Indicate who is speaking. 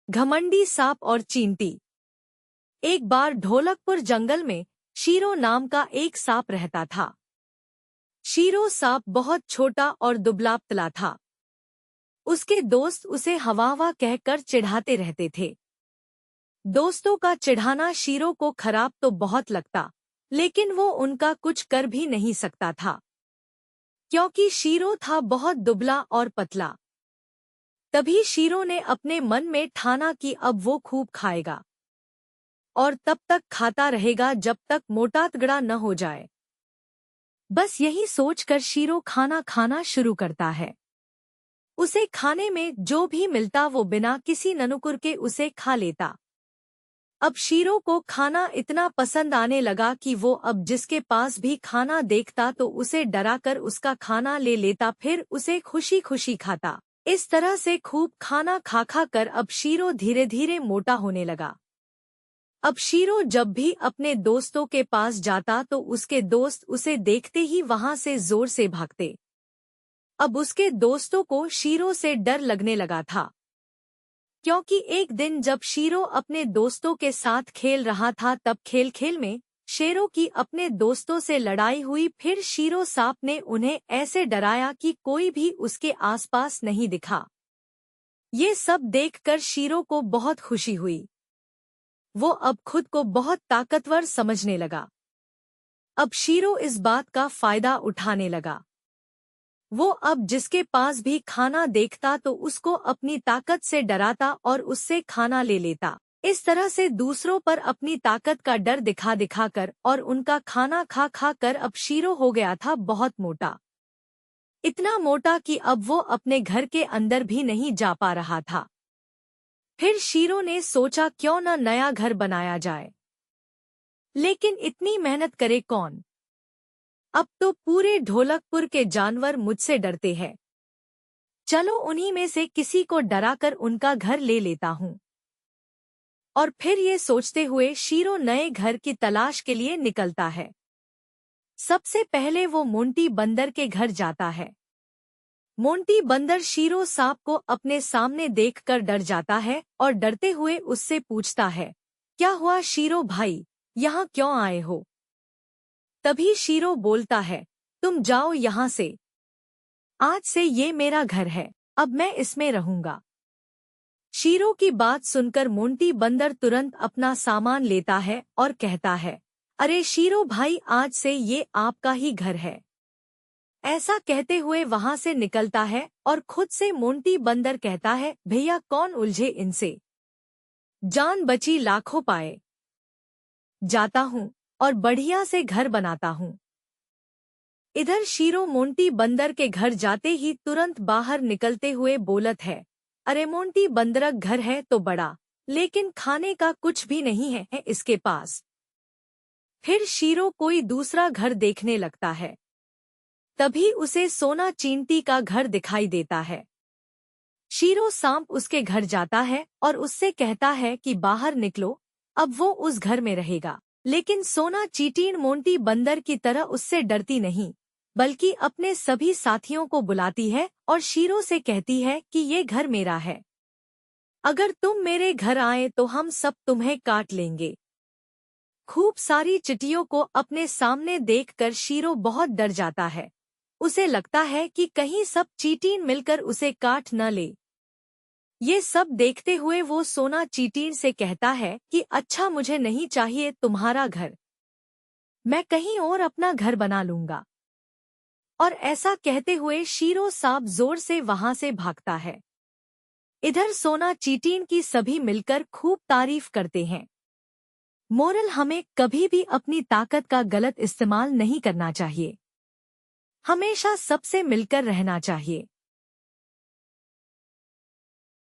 Speaker 1: घमंडी सांप और चींटी। एक बार ढोलकपुर जंगल में शीरो नाम का एक सांप रहता था। शीरो सांप बहुत छोटा और दुबला पतला था। उसके दोस्त उसे हवा कहकर चिढ़ाते रहते थे। दोस्तों का चिढ़ाना शीरो को खराब तो बहुत लगता, लेकिन वो उनका कुछ कर भी नहीं सकता था, क्योंकि शीरो था बहुत दुबला और पतला। तभी शीरो ने अपने मन में ठाना कि अब वो खूब खाएगा और तब तक खाता रहेगा जब तक मोटा तगड़ा न हो जाए। बस यही सोचकर शीरो खाना खाना शुरू करता है। उसे खाने में जो भी मिलता वो बिना किसी ननुकुर के उसे खा लेता। अब शीरो को खाना इतना पसंद आने लगा कि वो अब जिसके पास भी खाना देखता तो उसे डराकर उसका खाना ले लेता, फिर उसे खुशी खुशी खाता। इस तरह से खूब खाना खा खा कर अब शीरो धीरे धीरे मोटा होने लगा। अब शीरो जब भी अपने दोस्तों के पास जाता तो उसके दोस्त उसे देखते ही वहां से जोर से भागते। अब उसके दोस्तों को शीरो से डर लगने लगा था, क्योंकि एक दिन जब शीरो अपने दोस्तों के साथ खेल रहा था तब खेल खेल में शेरों की अपने दोस्तों से लड़ाई हुई। फिर शीरो सांप ने उन्हें ऐसे डराया कि कोई भी उसके आसपास नहीं दिखा। ये सब देखकर शीरो को बहुत खुशी हुई। वो अब खुद को बहुत ताकतवर समझने लगा। अब शीरो इस बात का फायदा उठाने लगा। वो अब जिसके पास भी खाना देखता तो उसको अपनी ताकत से डराता और उससे खाना ले लेता। इस तरह से दूसरों पर अपनी ताकत का डर दिखा दिखा कर और उनका खाना खा खा कर अब शीरो हो गया था बहुत मोटा। इतना मोटा कि अब वो अपने घर के अंदर भी नहीं जा पा रहा था। फिर शीरो ने सोचा क्यों न नया घर बनाया जाए, लेकिन इतनी मेहनत करे कौन। अब तो पूरे ढोलकपुर के जानवर मुझसे डरते हैं। चलो उन्हीं में से किसी को डराकर उनका घर ले लेता हूँ। और फिर ये सोचते हुए शीरो नए घर की तलाश के लिए निकलता है। सबसे पहले वो मोंटी बंदर के घर जाता है। मोंटी बंदर शीरो सांप को अपने सामने देखकर डर जाता है और डरते हुए उससे पूछता है, क्या हुआ शीरो भाई, यहाँ क्यों आए हो? तभी शीरो बोलता है, तुम जाओ यहाँ से। आज से ये मेरा घर है, अब मैं इसमें रहूंगा। शीरो की बात सुनकर मोंटी बंदर तुरंत अपना सामान लेता है और कहता है, अरे शीरो भाई, आज से ये आपका ही घर है। ऐसा कहते हुए वहां से निकलता है और खुद से मोंटी बंदर कहता है, भैया कौन उलझे इनसे, जान बची लाखों पाए। जाता हूँ और बढ़िया से घर बनाता हूँ। इधर शीरो मोंटी बंदर के घर जाते ही तुरंत बाहर निकलते हुए बोलत है, अरे मोंटी बंदरक घर है तो बड़ा, लेकिन खाने का कुछ भी नहीं है इसके पास। फिर शीरो कोई दूसरा घर देखने लगता है। तभी उसे सोना चींटी का घर दिखाई देता है। शीरो सांप उसके घर जाता है और उससे कहता है कि बाहर निकलो, अब वो उस घर में रहेगा। लेकिन सोना चींटी मोंटी बंदर की तरह उससे डरती नहीं, बल्कि अपने सभी साथियों को बुलाती है और शीरो से कहती है कि ये घर मेरा है। अगर तुम मेरे घर आए तो हम सब तुम्हें काट लेंगे। खूब सारी चिटियों को अपने सामने देखकर शीरो बहुत डर जाता है। उसे लगता है कि कहीं सब चींटी मिलकर उसे काट न ले। ये सब देखते हुए वो सोना चींटी से कहता है कि अच्छा, मुझे नहीं चाहिए तुम्हारा घर, मैं कहीं और अपना घर बना लूंगा। और ऐसा कहते हुए शीरो सांप जोर से वहां से भागता है। इधर सोना चींटी की सभी मिलकर खूब तारीफ करते हैं। मोरल, हमें कभी भी अपनी ताकत का गलत इस्तेमाल नहीं करना चाहिए। हमेशा सबसे मिलकर रहना चाहिए।